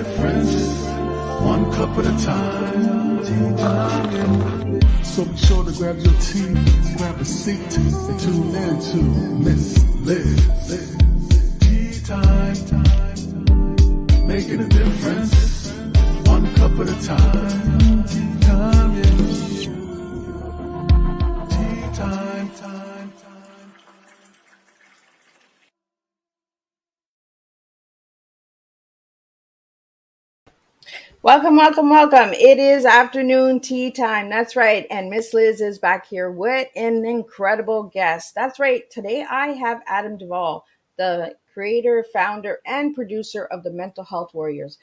difference, one cup at a time. So be sure to grab your tea, grab a seat, and tune in to Miss Liz. Tea time, making a difference, one cup at a time. Tea time, yeah. Tea time, time. Welcome. It is afternoon tea time. That's right. And Miss Liz is back here with an incredible guest. That's right. Today I have Adam Duval, the creator, founder, and producer of the Mental Health Warriors.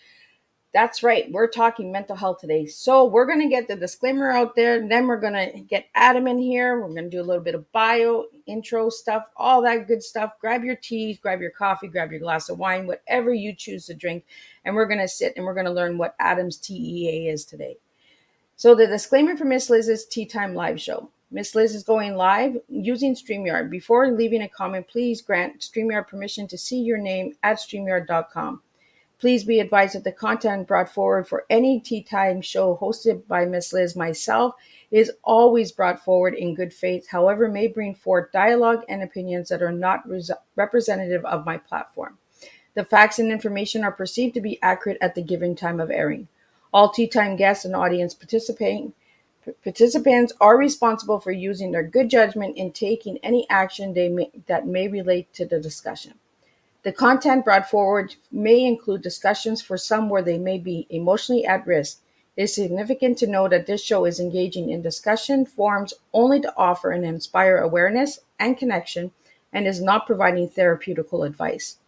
That's right. We're talking mental health today. So we're going to get the disclaimer out there. And then we're going to get Adam in here. We're going to do a little bit of bio, intro stuff, all that good stuff. Grab your tea, grab your coffee, grab your glass of wine, whatever you choose to drink. And we're going to sit and we're going to learn what Adam's TEA is today. So the disclaimer for Miss Liz's Tea Time live show. Miss Liz is going live using StreamYard. Before leaving a comment, please grant StreamYard permission to see your name at StreamYard.com. Please be advised that the content brought forward for any Tea Time show hosted by Miss Liz, myself, is always brought forward in good faith, however, may bring forth dialogue and opinions that are not representative of my platform. The facts and information are perceived to be accurate at the given time of airing. All Tea Time guests and audience participants are responsible for using their good judgment in taking any action that may relate to the discussion. The content brought forward may include discussions for some where they may be emotionally at risk. It is significant to know that this show is engaging in discussion forums only to offer and inspire awareness and connection and is not providing therapeutical advice.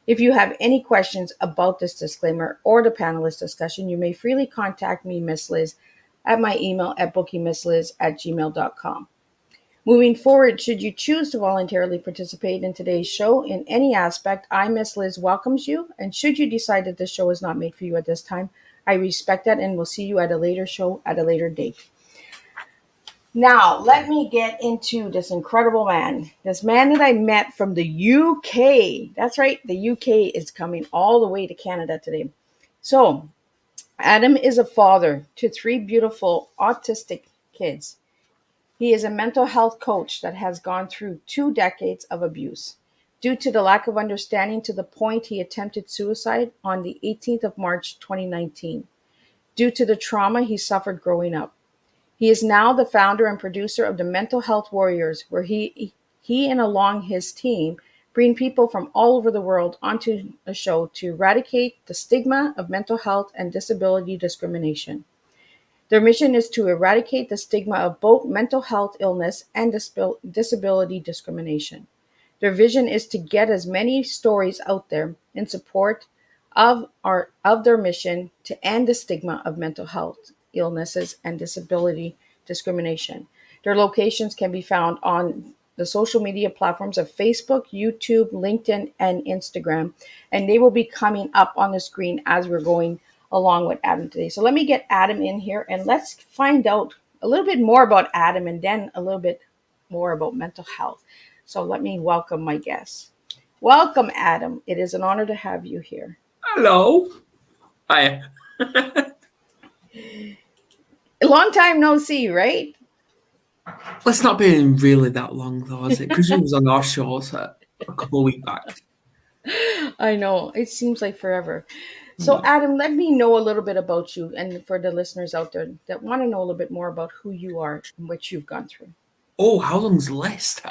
If you have any questions about this disclaimer or the panelist discussion, you may freely contact me, Miss Liz, at my email at bookingmissliz@gmail.com. Moving forward, should you choose to voluntarily participate in today's show in any aspect, I, Miss Liz, welcomes you. And should you decide that this show is not made for you at this time, I respect that and will see you at a later show at a later date. Now, let me get into this incredible man. This man that I met from the UK. That's right, the UK is coming all the way to Canada today. So, Adam is a father to 3 beautiful autistic kids. He is a mental health coach that has gone through 2 decades of abuse. Due to the lack of understanding to the point he attempted suicide on the 18th of March 2019, due to the trauma he suffered growing up. He is now the founder and producer of the Mental Health Warriors, where he and along his team bring people from all over the world onto a show to eradicate the stigma of mental health and disability discrimination. Their mission is to eradicate the stigma of both mental health illness and disability discrimination. Their vision is to get as many stories out there in support of their mission to end the stigma of mental health illnesses and disability discrimination. Their locations can be found on the social media platforms of Facebook, YouTube, LinkedIn, and Instagram, and they will be coming up on the screen as we're going along with Adam today. So let me get Adam in here and let's find out a little bit more about Adam and then a little bit more about mental health. So let me welcome my guests. Welcome, Adam. It is an honor to have you here. Hello. Hi. A long time no see, right? Well, it's not been really that long, though, is it? Because you was on our show a couple of weeks back. I know. It seems like forever. So, Adam, let me know a little bit about you and for the listeners out there that want to know a little bit more about who you are and what you've gone through. Oh, how long's the list?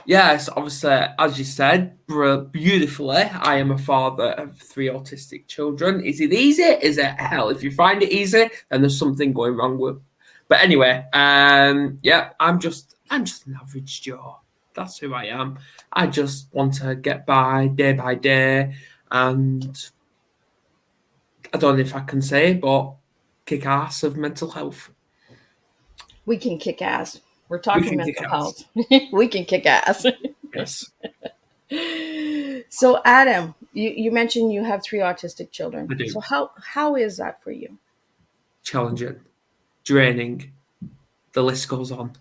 Yes, obviously, as you said, beautifully, I am a father of 3 autistic children. Is it easy? Is it hell? If you find it easy, then there's something going wrong with. But anyway, yeah, I'm just an average Joe. That's who I am. I just want to get by day, and I don't know if I can say, but kick ass of mental health. We can kick ass. We're talking mental health. Ass. We can kick ass. Yes. So, Adam, you mentioned you have 3 autistic children. I do. So how is that for you? Challenging, draining. The list goes on.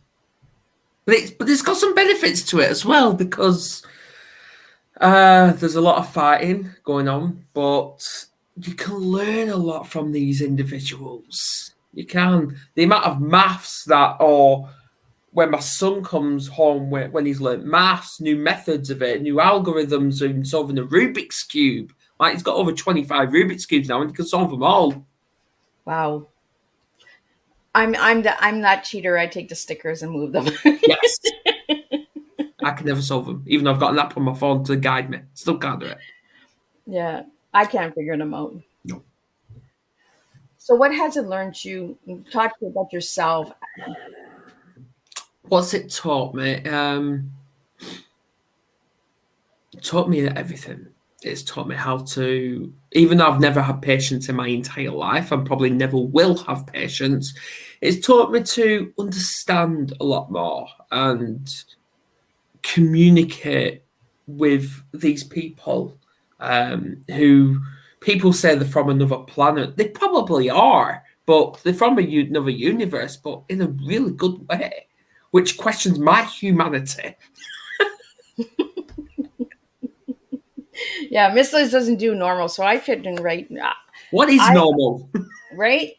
But it's got some benefits to it as well because there's a lot of fighting going on, but you can learn a lot from these individuals. You can. The amount of maths that, or when my son comes home when he's learnt maths, new methods of it, new algorithms in solving a Rubik's Cube. Like, he's got over 25 Rubik's Cubes now and he can solve them all. Wow. I'm that cheater. I take the stickers and move them. Yes. I can never solve them, even though I've got an app on my phone to guide me. Still can't do it. Yeah, I can't figure them out. No. So, what has it learned you? Talk to you about yourself. What's it taught me? It taught me everything. It's taught me how to, even though I've never had patience in my entire life, and probably never will have patience, it's taught me to understand a lot more and communicate with these people who people say they're from another planet. They probably are, but they're from another universe, but in a really good way, which questions my humanity. Yeah, Miss Liz doesn't do normal, so I shouldn't write. What is normal? Right?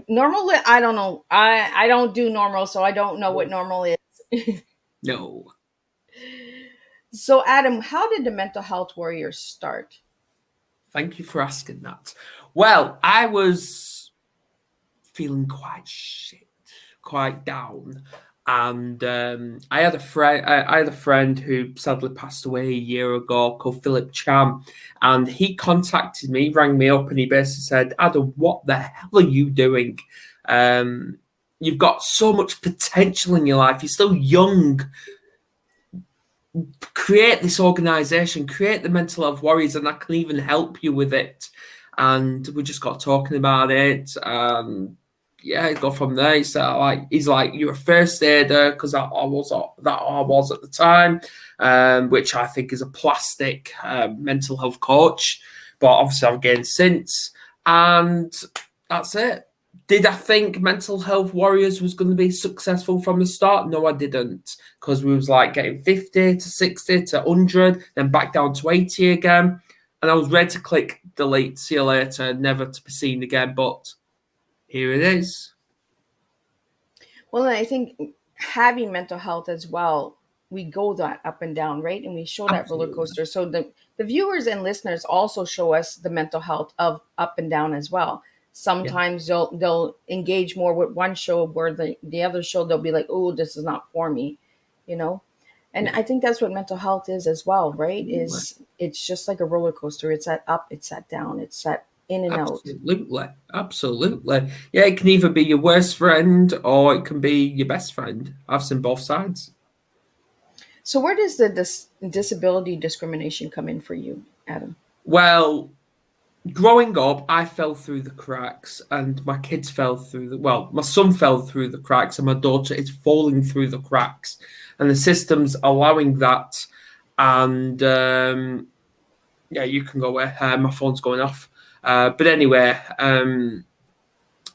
Normal. I don't know. I don't do normal, so I don't know what normal is. No. So, Adam, how did the mental health warriors start? Thank you for asking that. Well, I was feeling quite shit, quite down, and I had a friend. I had a friend who sadly passed away a year ago, called Philip Cham, and he contacted me, rang me up, and he basically said, "Adam, what the hell are you doing? You've got so much potential in your life. You're still young. Create this organization, create the mental health warriors, and I can even help you with it." And we just got talking about it. Yeah, go from there. He's like, you're a first aider, because I was at the time, which I think is a plastic mental health coach, but obviously I've gained since, and that's it. Did I think Mental Health Warriors was going to be successful from the start? No, I didn't, because we was like getting 50 to 60 to 100, then back down to 80 again. And I was ready to click delete, see you later, never to be seen again. But here it is. Well, I think having mental health as well, we go that up and down, right? And we show that roller Absolutely. coaster. So the viewers and listeners also show us the mental health of up and down as well. Yeah. Sometimes they'll engage more with one show, where the other show they'll be like, oh, this is not for me, you know? And Yeah. I think that's what mental health is as well, right? Is it's just like a roller coaster. It's that up, it's that down, it's that in and out. Absolutely. Absolutely. Yeah, it can either be your worst friend or it can be your best friend. I've seen both sides. So where does the disability discrimination come in for you, Adam? Well, growing up, I fell through the cracks, and my kids fell through my son fell through the cracks, and my daughter is falling through the cracks, and the system's allowing that. And yeah, you can go away. My phone's going off. But anyway,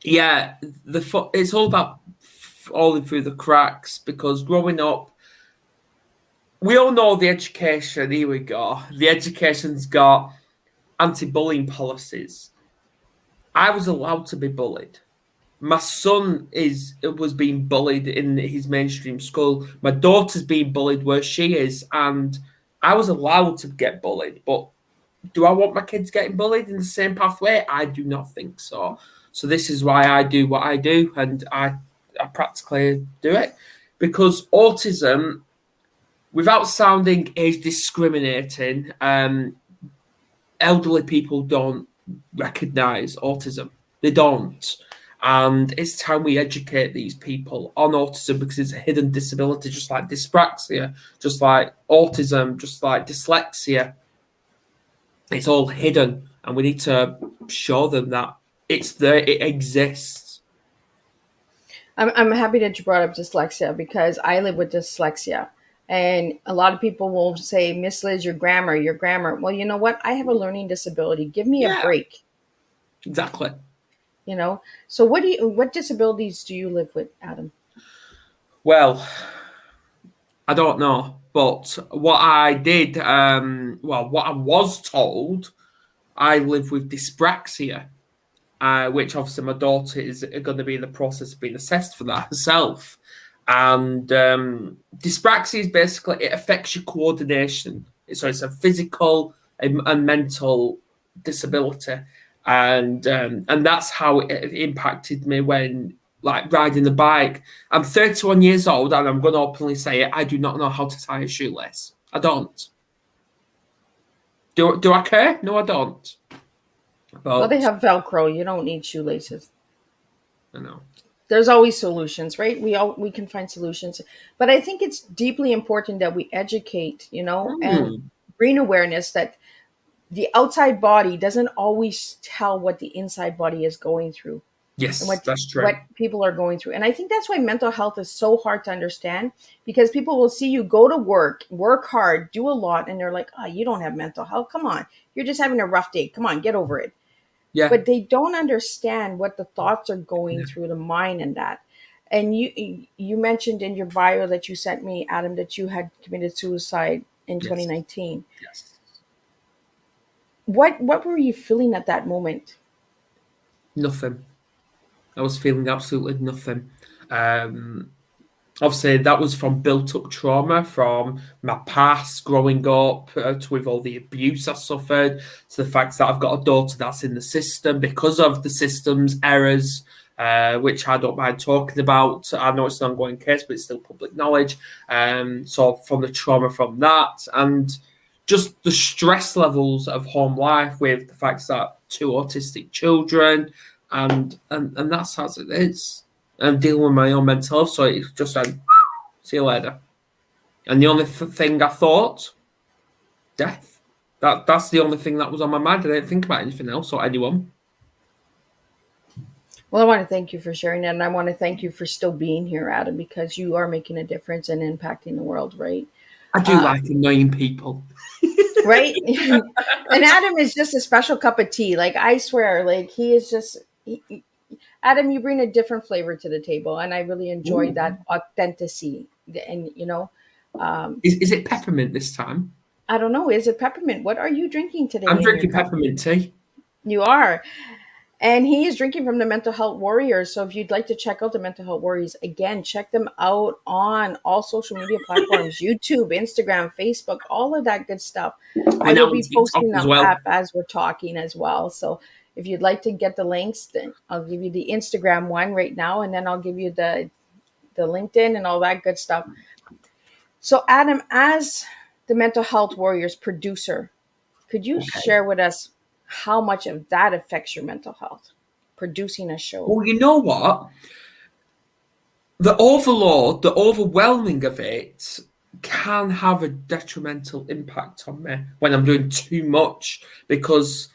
yeah, it's all about falling through the cracks, because growing up, we all know the education. Here we go. The education's got anti-bullying policies. I was allowed to be bullied. My son was being bullied in his mainstream school. My daughter's being bullied where she is, and I was allowed to get bullied. But do I want my kids getting bullied in the same pathway? I do not think so. So this is why I do what I do, and I practically do it, because autism, without sounding age discriminating, elderly people don't recognize autism. They don't. And it's time we educate these people on autism, because it's a hidden disability, just like dyspraxia, just like autism, just like dyslexia. It's all hidden, and we need to show them that it's there, it exists. I'm happy that you brought up dyslexia, because I live with dyslexia. And a lot of people will say, Miss Liz, your grammar, your grammar. Well, you know what? I have a learning disability. Give me a Yeah, break, exactly. you know? So what disabilities do you live with, Adam? Well, I don't know, but what I did, what I was told I live with dyspraxia, which obviously my daughter is going to be in the process of being assessed for that herself. And dyspraxia is basically, it affects your coordination. So it's a physical and mental disability, and that's how it impacted me when like riding the bike. I'm 31 years old, and I'm going to openly say it. I do not know how to tie a shoelace. I don't. Do I care? No, I don't. Well, they But have Velcro. You don't need shoelaces. I know. There's always solutions, right? We can find solutions, but I think it's deeply important that we educate, and Hmm. bring awareness that the outside body doesn't always tell what the inside body is going through, and Yes, that's what true. people are going through. And I think that's why mental health is so hard to understand, because people will see you go to work hard, do a lot, and they're like, "Oh, you don't have mental health. Come on, you're just having a rough day. Come on, get over it." Yeah. But they don't understand what the thoughts are going through the mind and that. And you mentioned in your bio that you sent me, Adam, that you had committed suicide in Yes. 2019. Yes. What were you feeling at that moment? Nothing. I was feeling absolutely nothing. Um, Obviously, that was from built-up trauma from my past, growing up, to with all the abuse I suffered, to the fact that I've got a daughter that's in the system because of the system's errors, which I don't mind talking about. I know it's an ongoing case, but it's still public knowledge. So from the trauma from that, and just the stress levels of home life with the fact that two autistic children, and that's as it is. I'm dealing with my own mental health, so it's just like, see you later. And the only thing I thought, death. That's the only thing that was on my mind. I didn't think about anything else or anyone. Well, I want to thank you for sharing that, and I want to thank you for still being here, Adam, because you are making a difference and impacting the world, right? I do Uh, like annoying people. right. And Adam is just a special cup of tea. Like, I swear, like, he is just Adam, you bring a different flavor to the table, and I really enjoy Ooh. that authenticity. And um, Is it peppermint this time? I don't know, is it peppermint? What are you drinking I'm today in your drinking cup? peppermint tea. You are. And he is drinking from the Mental Health Warriors. So if you'd like to check out the Mental Health Warriors, again, check them out on all social media platforms: YouTube, Instagram, Facebook, all of that good stuff. I We're will now on be TikTok posting as them well. up as we're talking as well. So if you'd like to get the links, then I'll give you the Instagram one right now, and then I'll give you the LinkedIn and all that good stuff. So, Adam, as the Mental Health Warriors producer, could you Okay. share with us how much of that affects your mental health? Producing a show. Well, you know what? The overload, the overwhelming of it can have a detrimental impact on me when I'm doing too much, because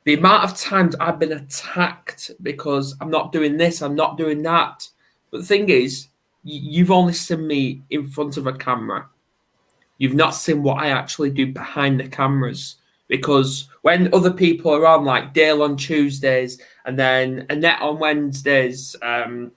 the amount of times I've been attacked because I'm not doing this, I'm not doing that. But the thing is, you've only seen me in front of a camera. You've not seen what I actually do behind the cameras. Because when other people are on, like Dale on Tuesdays and then Annette on Wednesdays, I'm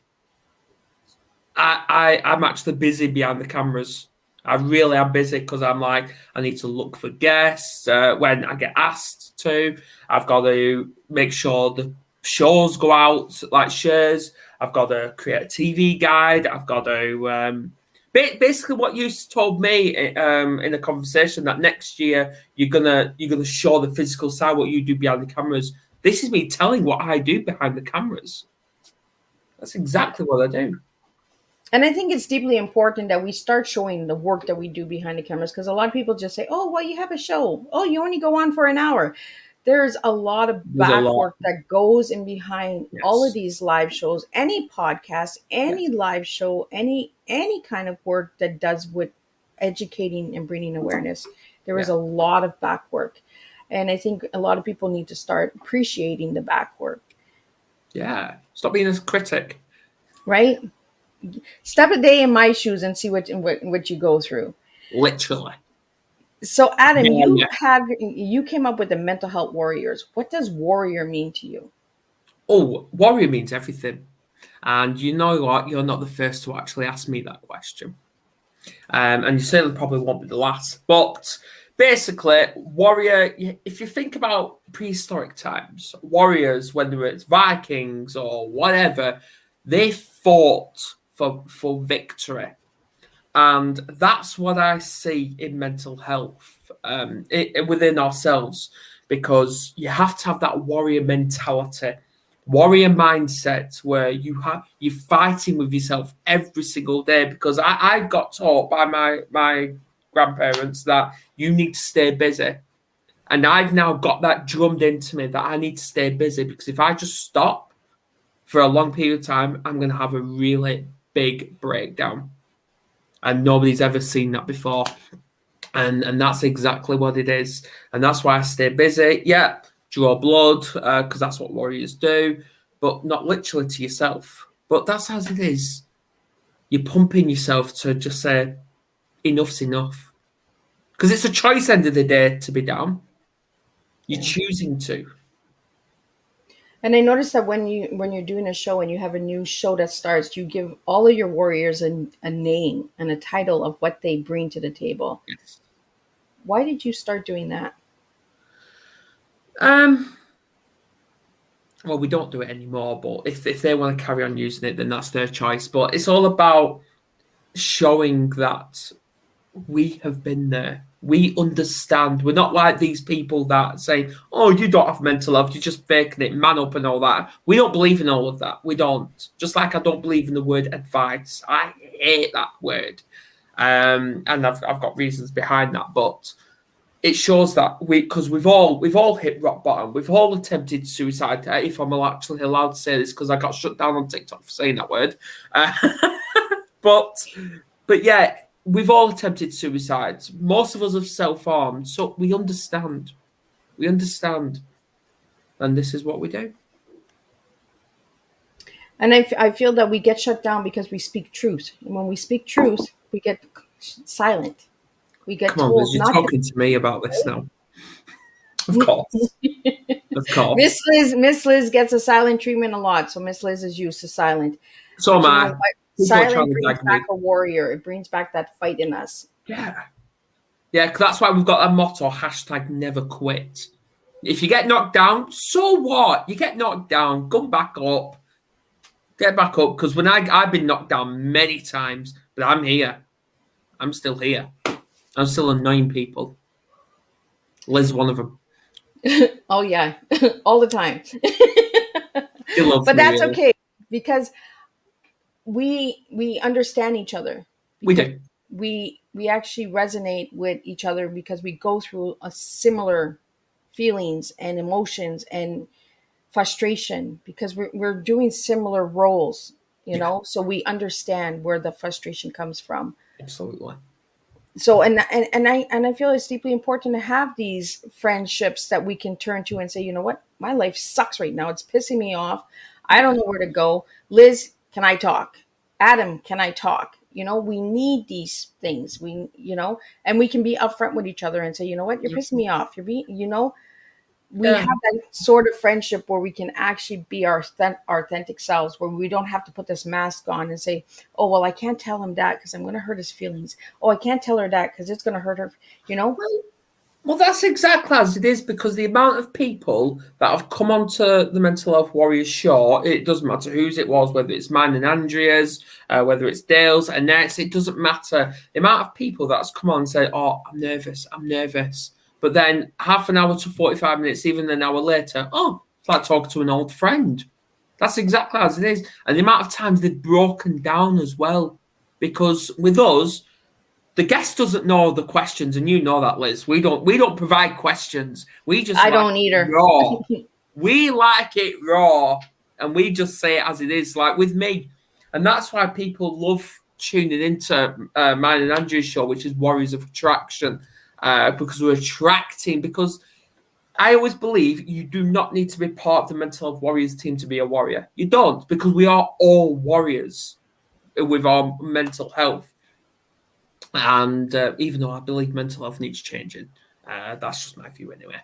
actually busy behind the cameras. I really am busy because I'm like, I need to look for guests when I get asked to. I've got to make sure the shows go out like shares. I've got to create a TV guide. I've got to basically what you told me in a conversation that next year you're gonna show the physical side, what you do behind the cameras. This is me telling what I do behind the cameras. That's exactly what I do. And I think it's deeply important that we start showing the work that we do behind the cameras, because a lot of people just say, oh, well, you have a show. Oh, you only go on for an hour. There's a lot of There's a back lot. work that goes in behind all of Yes. these live shows, any podcast, any Yes. live show, any kind of work that does with educating and bringing awareness. There is Yeah. a lot of back work. And I think a lot of people need to start appreciating the back work, Yeah. Stop being a critic. right? Step a day in my shoes and see what you go through. Literally. So, Adam, Yeah, yeah. you came up with the mental health warriors. What does warrior mean to you? Oh, warrior means everything. And you know what? You're not the first to actually ask me that question. And you certainly probably won't be the last. But basically, warrior, if you think about prehistoric times, warriors, whether it's Vikings or whatever, they fought for victory. And that's what I see in mental health within ourselves, because you have to have that warrior mentality, warrior mindset, where you're fighting with yourself every single day. Because I got taught by my grandparents that you need to stay busy. And I've now got that drummed into me that I need to stay busy, because if I just stop for a long period of time, I'm going to have a really big breakdown. And nobody's ever seen that before. And that's exactly what it is. And that's why I stay busy. Yeah, draw blood, because that's what warriors do, but not literally to yourself. But that's as it is. You're pumping yourself to just say, enough's enough. Because it's a choice, end of the day, to be down. You're choosing to. And I noticed that when you're doing a show and you have a new show that starts, you give all of your warriors a name and a title of what they bring to the table. Yes. Why did you start doing that? Well, we don't do it anymore, but if they want to carry on using it, then that's their choice. But it's all about showing that we have been there. We understand. We're not like these people that say, oh, you don't have mental health, you're just faking it, man up and all that. We don't believe in all of that. We don't. Just like I don't believe in the word advice. I hate that word. And I've got reasons behind that. But it shows that because we've all hit rock bottom. We've all attempted suicide. If I'm actually allowed to say this, because I got shut down on TikTok for saying that word. But yeah, we've all attempted suicide. Most of us have self-harmed, so we understand. We understand, and this is what we do. And I feel that we get shut down because we speak truth. And when we speak truth, we get silent. We get Come on, told you're not talking to me about this now. Of course. Of course. Miss Liz gets a silent treatment a lot, so Miss Liz is used to silent. So am I. Silent brings back a warrior. It brings back that fight in us. Yeah. Yeah, because that's why we've got that motto, #never quit. If you get knocked down, so what? You get knocked down, come back up. Get back up, because when I've been knocked down many times, but I'm here. I'm still here. I'm still annoying people. Liz, one of them. Oh yeah, all the time. But that's okay, because we understand each other. We do. We actually resonate with each other because we go through a similar feelings and emotions and frustration, because we're doing similar roles, you know, so we understand where the frustration comes from. Absolutely. So and I feel it's deeply important to have these friendships that we can turn to and say, you know what, my life sucks right now, it's pissing me off, I don't know where to go. Liz, can I talk? Adam, can I talk? You know, we need these things. And we can be upfront with each other and say, you know what, you're pissing me off, you're being, we have that sort of friendship where we can actually be our authentic selves, where we don't have to put this mask on and say, oh, well, I can't tell him that because I'm going to hurt his feelings. Oh, I can't tell her that because it's going to hurt her, Well, that's exactly as it is, because the amount of people that have come onto the Mental Health Warriors show, it doesn't matter whose it was, whether it's mine and Andrea's, whether it's Dale's, Annette's, it doesn't matter. The amount of people that's come on and said, oh, I'm nervous. But then half an hour to 45 minutes, even an hour later, oh, it's like talking to an old friend. That's exactly as it is. And the amount of times they've broken down as well. Because with us, the guest doesn't know the questions, and you know that, Liz. We don't provide questions. We just don't either. Raw. We like it raw, and we just say it as it is, like with me. And that's why people love tuning into mine and Andrew's show, which is Warriors of Attraction. Because we're attracting, because I always believe you do not need to be part of the Mental Health Warriors team to be a warrior. You don't, because we are all warriors with our mental health. And even though I believe mental health needs changing, that's just my view anyway.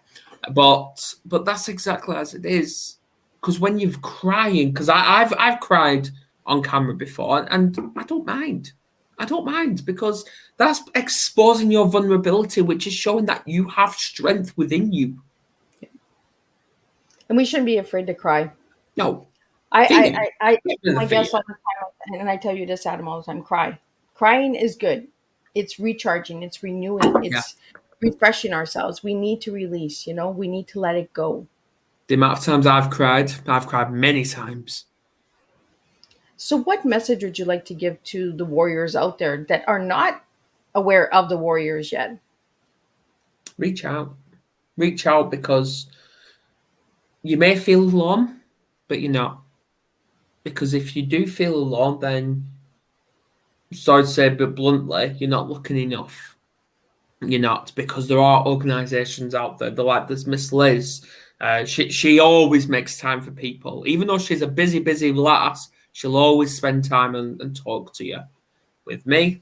But that's exactly as it is. Because when you're crying, because I've cried on camera before, and I don't mind. I don't mind, because that's exposing your vulnerability, which is showing that you have strength within you. And we shouldn't be afraid to cry. No, I fear. I I, I Get tell rid of my the fear. guests all the time, and I tell you this, Adam, all the time. Cry. Crying is good. It's recharging. It's renewing. Yeah. It's refreshing ourselves. We need to release. We need to let it go. The amount of times I've cried many times. So, what message would you like to give to the warriors out there that are not aware of the warriors yet? Reach out. Reach out, because you may feel alone, but you're not. Because if you do feel alone, then, sorry to say, but bluntly, you're not looking enough. You're not, because there are organisations out there. They're like this Miss Liz. She always makes time for people. Even though she's a busy lass, she'll always spend time and talk to you. With me,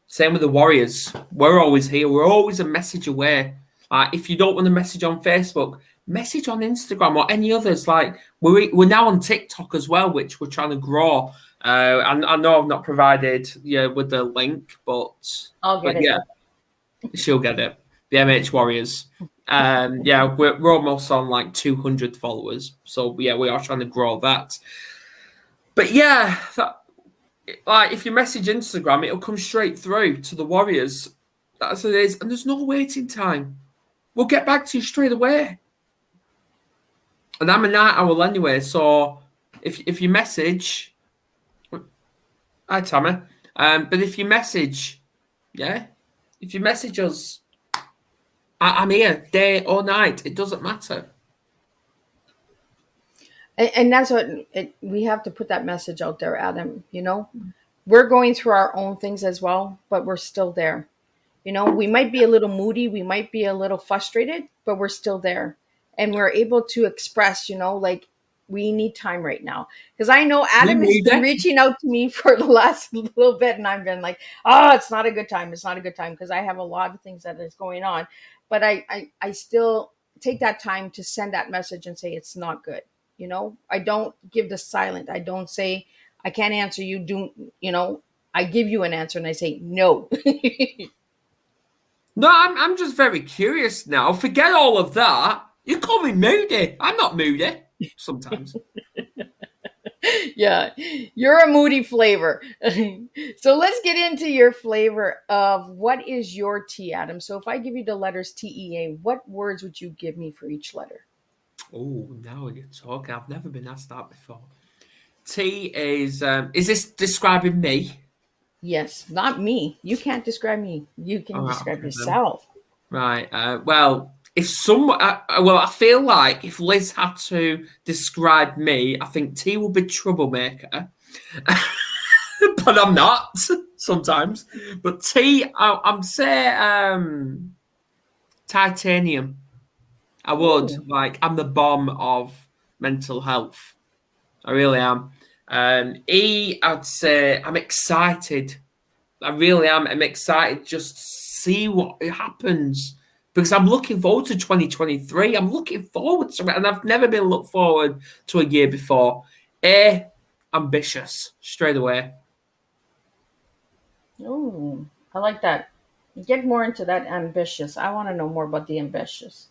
same with the Warriors. We're always here. We're always a message away. If you don't want to message on Facebook, message on Instagram or any others. Like, we're now on TikTok as well, which we're trying to grow. I know I've not provided with the link, but I'll get it. yeah, she'll get it. The MH Warriors. Yeah, we're almost on like 200 followers. So yeah, we are trying to grow that. But yeah, like, if you message Instagram, it'll come straight through to the Warriors. That's what it is. And there's no waiting time. We'll get back to you straight away. And I'm a night owl anyway, so if you message, hi Tammy. But if you message, if you message us, I'm here day or night. It doesn't matter. And that's what we have to put that message out there, Adam. We're going through our own things as well, but we're still there. We might be a little moody, we might be a little frustrated, but we're still there. And we're able to express, like, we need time right now. Because I know Adam has been reaching out to me for the last little bit, and I've been like, oh, it's not a good time. It's not a good time, because I have a lot of things that is going on. But I still take that time to send that message and say it's not good. I don't give the silent. I don't say, I can't answer you. I give you an answer and I say no. No, I'm just very curious now. Forget all of that. You call me moody. I'm not moody sometimes. Yeah, you're a moody flavor. So let's get into your flavor of what is your T, Adam. So if I give you the letters TEA, what words would you give me for each letter? Oh, now you're talking. I've never been asked that before. T is this describing me? Yes, not me. You can't describe me. You can describe yourself. Right. Well, if someone, I feel like if Liz had to describe me, I think T would be troublemaker. But I'm not sometimes. But T, I'm say titanium. I would. Ooh. Like, I'm the bomb of mental health. I really am. E, I'd say I'm excited. I really am. I'm excited just to see what happens, because I'm looking forward to 2023. I'm looking forward to it, and I've never been looked forward to a year before. A, ambitious, straight away. Oh, I like that. Get more into that ambitious. I want to know more about the ambitious.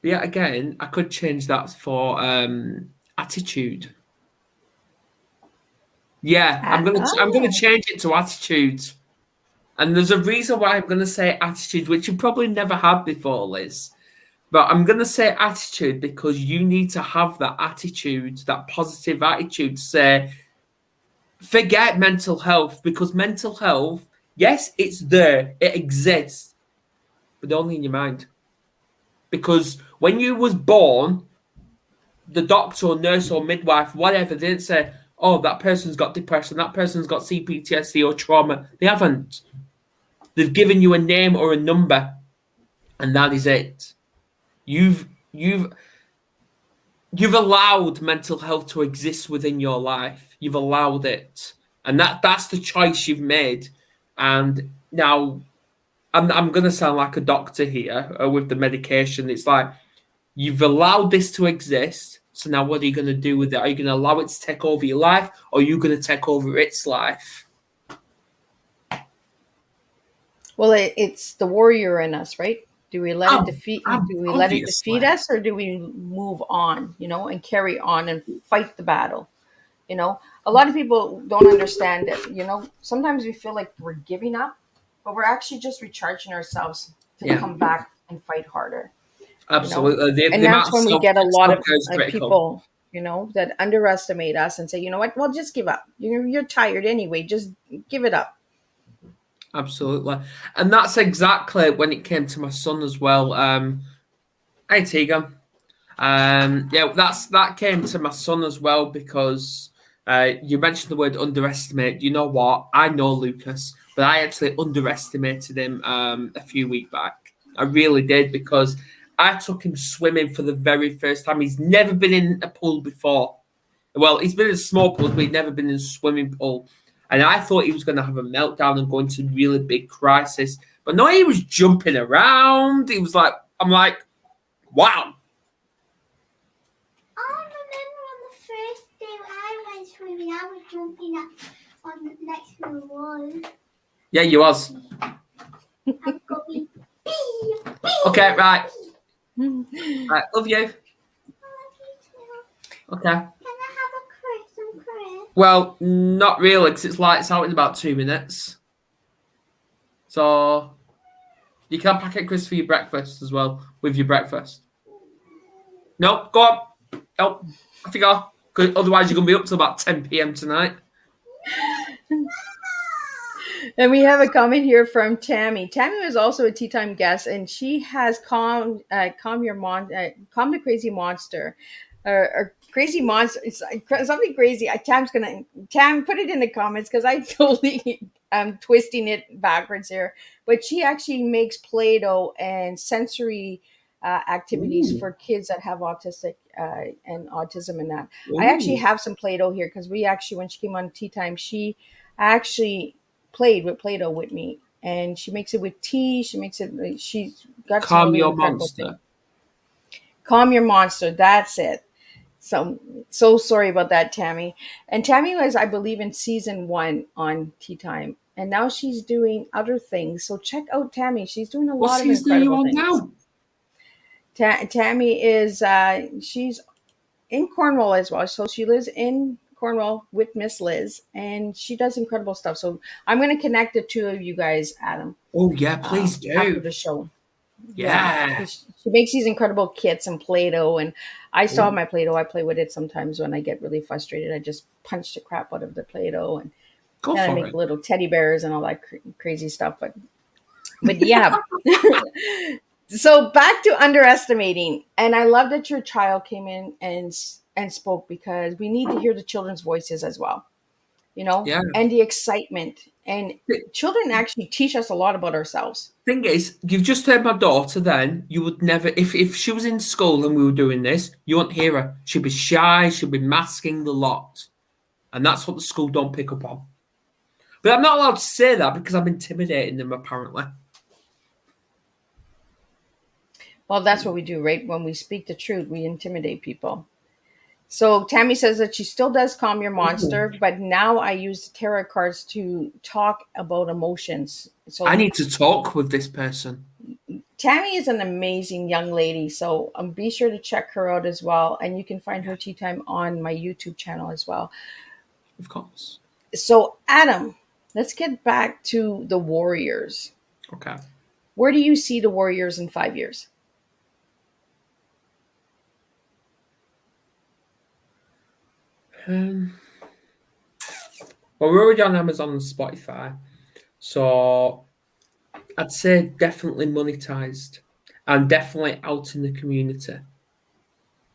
But yeah, again, I could change that for attitude. Yeah, I'm gonna change it to attitude. And there's a reason why I'm gonna say attitude, which you probably never had before, Liz. But I'm gonna say attitude because you need to have that attitude, that positive attitude to say, forget mental health, because mental health, yes, it's there, it exists, but only in your mind. Because when you was born, the doctor or nurse or midwife, whatever, they didn't say, oh, that person's got depression, that person's got CPTSD or trauma. They haven't. They've given you a name or a number, and that is it. You've allowed mental health to exist within your life. You've allowed it, and that's the choice you've made. And now, I'm going to sound like a doctor here with the medication. It's like, you've allowed this to exist. So now what are you going to do with it? Are you going to allow it to take over your life, or are you going to take over its life? Well, it's the warrior in us, right? Do we let it Oh, defeat? Do we let it obviously. defeat us, or do we move on? And carry on and fight the battle. A lot of people don't understand that. Sometimes we feel like we're giving up, but we're actually just recharging ourselves to Yeah, come back and fight harder. you know absolutely. The and amount that's of when we get a lot of self-care is critical. people that underestimate us and say, you know what, well, just give up. You're tired anyway, just give it up. Absolutely. And that's exactly when it came to my son as well. Hey, Tegan. Yeah, that came to my son as well because you mentioned the word underestimate. You know what? I know Lucas, but I actually underestimated him a few weeks back. I really did because I took him swimming for the very first time. He's never been in a pool before. Well, he's been in small pools, but he's never been in a swimming pool. And I thought he was going to have a meltdown and go into really big crisis. But no, he was jumping around. He was like, I'm like, wow. I remember on the first day I went swimming, I was jumping up on next to the wall. Yeah, you was. I'm going, bee, bee. Okay, right. Right, love you. Okay. Can I have some Chris? Well, not really, because it's lights out in about 2 minutes. So you can pack it, Chris, for your breakfast as well, with your breakfast. No, go on. No, off you go. 'Cause otherwise, you're going to be up till about 10 p.m. tonight. And we have a comment here from Tammy. Tammy was also a Tea Time guest, and she has calm the crazy monster, or crazy monster. It's something crazy. Tam, put it in the comments because I totally am twisting it backwards here. But she actually makes Play-Doh and sensory activities Ooh. for kids that have autistic and autism and that. I actually Ooh. have some Play-Doh here because when she came on Tea Time, she actually played with Play-Doh with me, and she makes it with tea. She's got some Calm really your incredible things. monster. Calm your monster. That's it. So sorry about that, Tammy. And Tammy was, I believe, in season 1 on Tea Time, and now she's doing other things. So check out Tammy. She's doing a What lot of season are you incredible on things. now? Tammy is she's in Cornwall as well. So she lives in Cornwall with Miss Liz, and she does incredible stuff. So I'm going to connect the two of you guys, Adam, Oh, yeah, please after do. the show. Yeah, Yeah. because she makes these incredible kits and Play-Doh, and I still have Ooh, my Play-Doh. I play with it sometimes when I get really frustrated. I just punch the crap out of the Play-Doh, and go then I for make it. little teddy bears and all that crazy stuff. But yeah. So back to underestimating, and I love that your child came in and spoke, because we need to hear the children's voices as well, Yeah. and the excitement. And The children actually teach us a lot about ourselves. thing is, you've just heard my daughter then. You would never, if she was in school and we were doing this, you wouldn't hear her. She'd be shy, she'd be masking the lot. And that's what the school don't pick up on. But I'm not allowed to say that because I'm intimidating them, apparently. Well, that's what we do, right? When we speak the truth, we intimidate people. So Tammy says that she still does calm your Ooh. monster, but now I use the tarot cards to talk about emotions. I So need to talk with this person. Tammy is an amazing young lady, so be sure to check her out as well. And you can find her tea time on my YouTube channel as well. Of course. So, Adam, let's get back to the Warriors. Okay. Where do you see the Warriors in 5 years? Um, well, we're already on Amazon and Spotify. So I'd say definitely monetized and definitely out in the community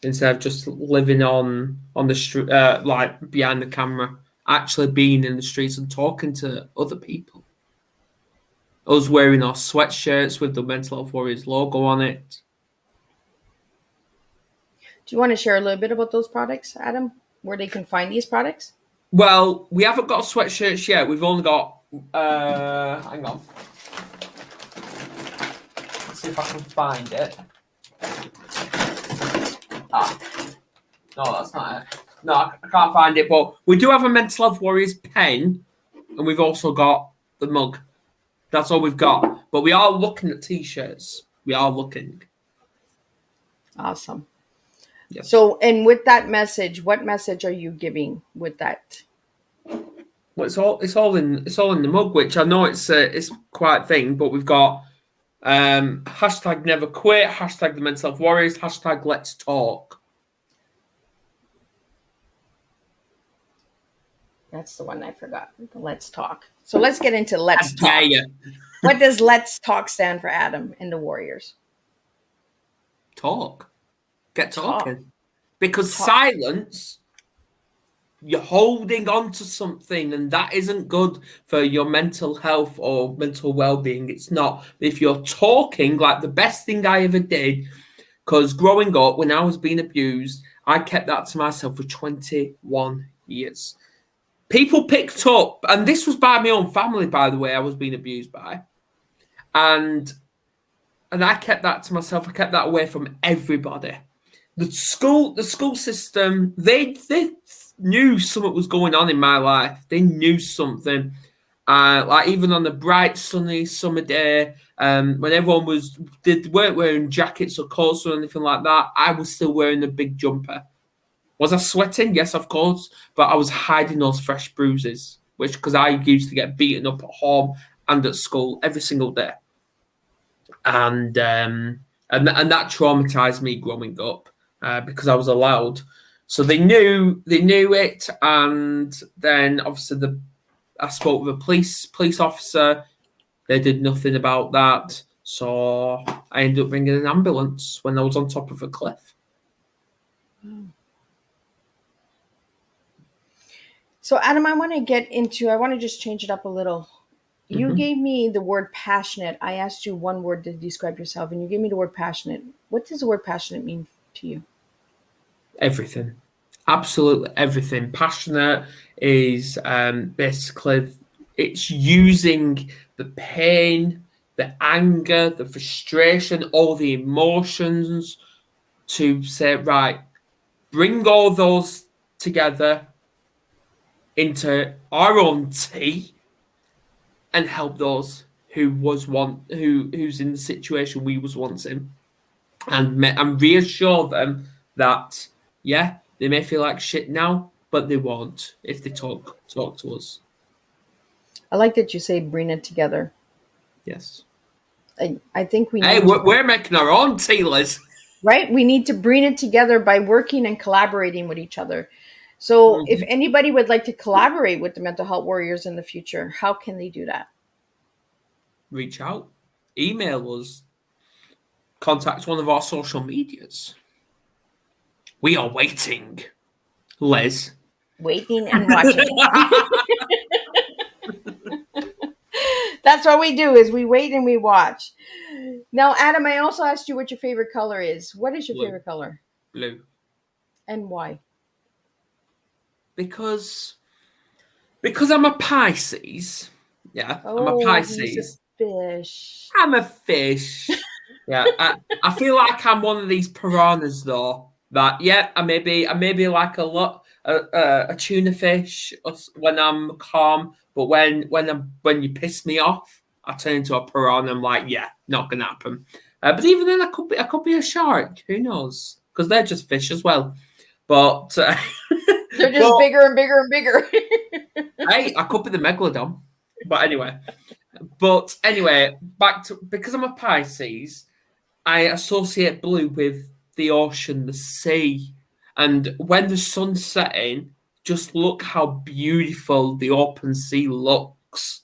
instead of just living on the street, like behind the camera, actually being in the streets and talking to other people. Us wearing our sweatshirts with the Mental Health Warriors logo on it. Do you want to share a little bit about those products, Adam? Where they can find these products? Well, we haven't got sweatshirts yet. We've only got. Hang on. Let's see if I can find it. Ah, no, that's not it. No, I can't find it. But we do have a Mental Health Warriors pen, and we've also got the mug. That's all we've got. But we are looking at t-shirts. We are looking. Awesome. Yes. So, and with that message, what message are you giving with that? Well, it's all in the mug, which I know it's quite thing, but we've got hashtag never quit, hashtag the mental health warriors, hashtag let's talk. That's the one I forgot. Let's talk. So let's get into let's I dare talk. you. What does let's talk stand for, Adam, and the Warriors? Talk. Get Talk. talking. Because Talk. silence, you're holding on to something, and that isn't good for your mental health or mental well-being. It's not. If you're talking, like the best thing I ever did, because growing up, when I was being abused, I kept that to myself for 21 years. People picked up, and this was by my own family, by the way, I was being abused by. And I kept that to myself. I kept that away from everybody. The school system, they knew something was going on in my life. They knew something. Like even on a bright, sunny summer day, when everyone they weren't wearing jackets or coats or anything like that, I was still wearing a big jumper. Was I sweating? Yes, of course. But I was hiding those fresh bruises, because I used to get beaten up at home and at school every single day. And that traumatized me growing up because I was allowed. So they knew it, and then obviously I spoke with a police officer. They did nothing about that, so I ended up ringing an ambulance when I was on top of a cliff. So, Adam, I want to just change it up a little. You gave me the word passionate. I asked you one word to describe yourself, and you gave me the word passionate. What does the word passionate mean to you? Everything. Absolutely everything. Passionate is basically it's using the pain, the anger, the frustration, all the emotions to say, right, bring all those together into our own tea and help those who's in the situation we was once in, and reassure them that yeah, they may feel like shit now, but they won't if they talk to us. I like that you say bring it together. Yes. I think we Hey, need to, we're making our own tea, Liz. right? We need to bring it together by working and collaborating with each other. So, if anybody would like to collaborate with the Mental Health Warriors in the future, how can they do that? Reach out, email us, contact one of our social medias. We are waiting, Liz. Waiting and watching. That's what we do, is we wait and we watch. Now, Adam, I also asked you what your favorite color is. What is your Blue. favorite color? Blue. And why? Because I'm a Pisces. Yeah, I'm a Oh, he's a Pisces. fish. I'm a fish. Yeah, I feel like I'm one of these piranhas though. That yeah, I may be like a tuna fish when I'm calm, but when you piss me off, I turn into a piranha. I'm like, yeah, not gonna happen. But even then, I could be a shark. Who knows? Because they're just fish as well. But They're just bigger and bigger and bigger. hey, I could be the megalodon. But anyway, back to because I'm a Pisces. I associate blue with the ocean, the sea. And when the sun's setting, just look how beautiful the open sea looks.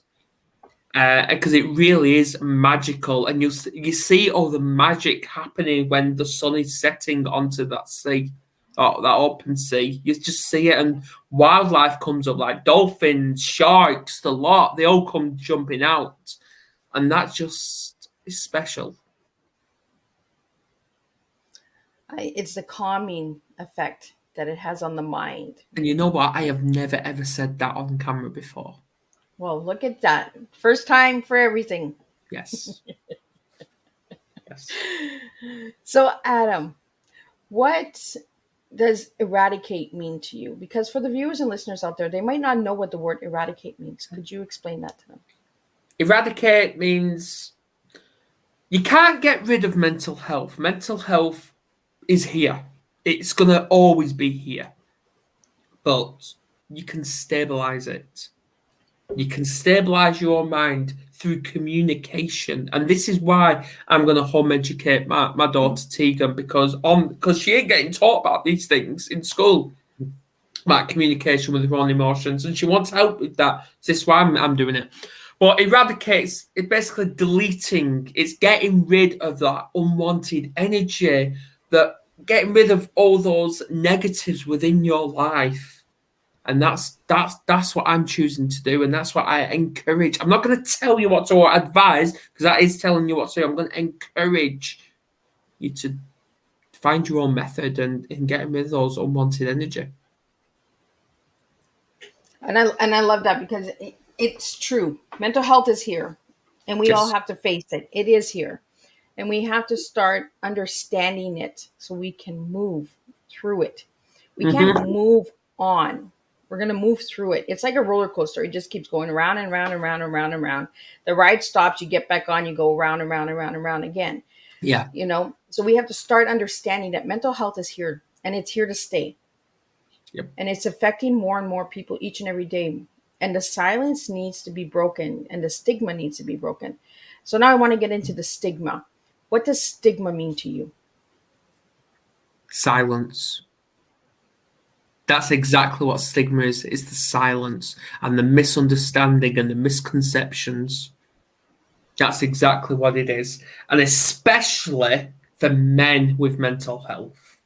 Because it really is magical. And you see all the magic happening when the sun is setting onto that sea, that open sea. You just see it, and wildlife comes up like dolphins, sharks, the lot. They all come jumping out. And that just is special. It's the calming effect that it has on the mind. And you know what? I have never ever said that on camera before. Well, look at that. First time for everything. Yes. Yes. So, Adam, what does eradicate mean to you? Because for the viewers and listeners out there, they might not know what the word eradicate means. Could you explain that to them? Eradicate means you can't get rid of mental health. Mental health is here. It's going to always be here. But you can stabilize it. You can stabilize your mind through communication. And this is why I'm going to home educate my daughter Tegan, because she ain't getting taught about these things in school, about communication with her own emotions, and she wants help with that. So this is why I'm doing it. But eradicates, it's basically deleting, it's getting rid of that unwanted energy, that getting rid of all those negatives within your life. And that's what I'm choosing to do, and that's what I encourage. I'm not going to tell you what to advise, because that is telling you what to do. I'm going to encourage you to find your own method and getting rid of those unwanted energy. And I love that, because it's true. Mental health is here, and we all Yes. have to face it. It is here, and we have to start understanding it so we can move through it. We can't Mm-hmm. move on. We're gonna move through it. It's like a roller coaster. It just keeps going around and round and round and round and round. The ride stops. You get back on. You go around and round and round and round again. Yeah. So we have to start understanding that mental health is here, and it's here to stay. Yep. And it's affecting more and more people each and every day. And the silence needs to be broken, and the stigma needs to be broken. So now I want to get into the stigma. What does stigma mean to you? Silence. That's exactly what stigma is. It's the silence and the misunderstanding and the misconceptions. That's exactly what it is. And especially for men with mental health.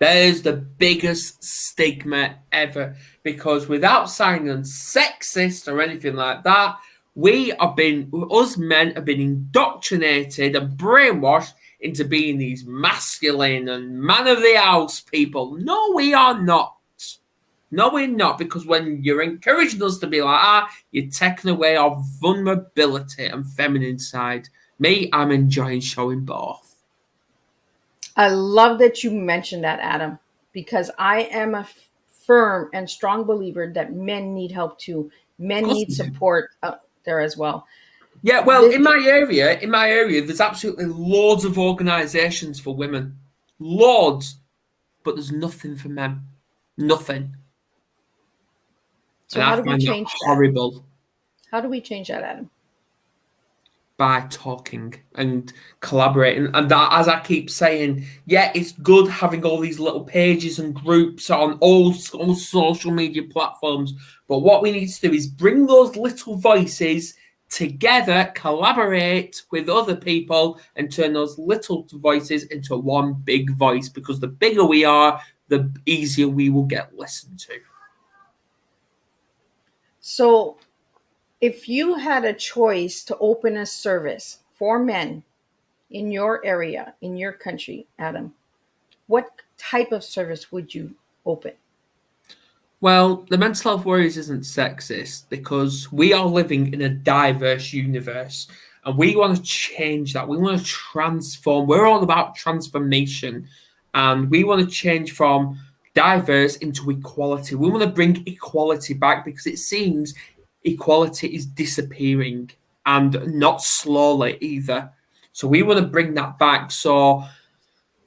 There's the biggest stigma ever, because without sounding sexist or anything like that, us men have been indoctrinated and brainwashed into being these masculine and man of the house people. No, we are not. No, we're not, because when you're encouraging us to be like you're taking away our vulnerability and feminine side. Me, I'm enjoying showing both. I love that you mentioned that, Adam, because I am a firm and strong believer that men need help too. Of Men course need we do. support out there as well. Yeah, well, This, in my area, there's absolutely loads of organisations for women, loads, but there's nothing for men, nothing, so and I how do we find that change that? horrible. How do we change that, Adam? By talking and collaborating, and that, as I keep saying, yeah, it's good having all these little pages and groups on all social media platforms, but what we need to do is bring those little voices together, collaborate with other people, and turn those little voices into one big voice, because the bigger we are, the easier we will get listened to. So, if you had a choice to open a service for men in your area, in your country, Adam, what type of service would you open? Well, the mental health worries isn't sexist, because we are living in a diverse universe and we want to change that. We want to transform. We're all about transformation, and we want to change from diverse into equality. We want to bring equality back, because it seems equality is disappearing, and not slowly either. So we want to bring that back. So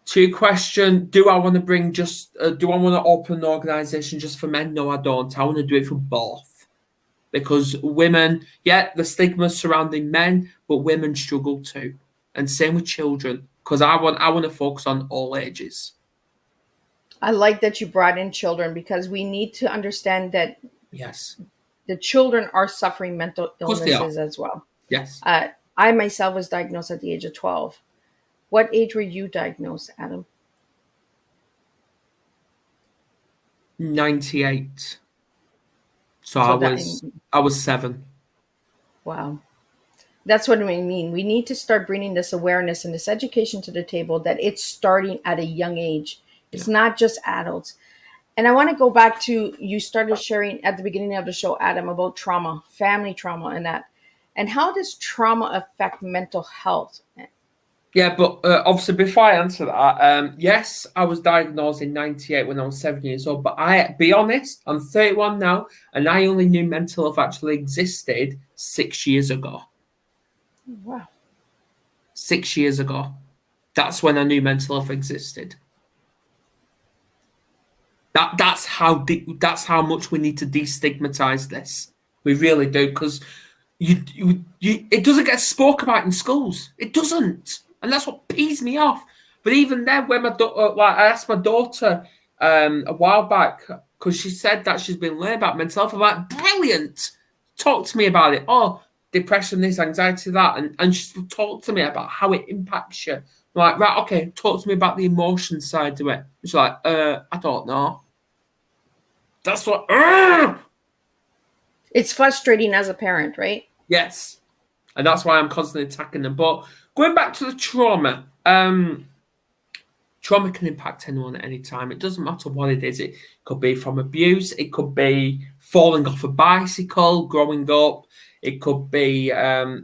to your question, do I want to do I want to open an organisation just for men? No, I don't. I want to do it for both. Because women, yeah, the stigma surrounding men, but women struggle too. And same with children. Because I want to focus on all ages. I like that you brought in children, because we need to understand that Yes. the children are suffering mental Of course they are. illnesses as well. Yes. I myself was diagnosed at the age of 12. What age were you diagnosed, Adam? 98. So I So that, was I was 7. wow. That's what we mean. We need to start bringing this awareness and this education to the table, that it's starting at a young age. It's Yeah. not just adults. And I want to go back to, you started sharing at the beginning of the show, Adam, about trauma, family trauma, and that. And how does trauma affect mental health? Yeah, but obviously, before I answer that, yes, I was diagnosed in '98 when I was 7 years old. But be honest, I'm 31 now, and I only knew mental health actually existed 6 years ago. Wow. 6 years ago, that's when I knew mental health existed. That's how much we need to destigmatize this. We really do, because it doesn't get spoke about in schools. It doesn't, and that's what pees me off. But even then, when I asked my daughter a while back, because she said that she's been learning about mental health, I'm like, brilliant. Talk to me about it. Oh, depression, this, anxiety, that, and she talked to me about how it impacts you. I'm like, right, okay, talk to me about the emotion side of it. She's like, I don't know. That's what. It's frustrating as a parent, right? Yes, and that's why I'm constantly attacking them. But going back to the trauma, trauma can impact anyone at any time. It doesn't matter what it is. It could be from abuse. It could be falling off a bicycle, growing up. It could be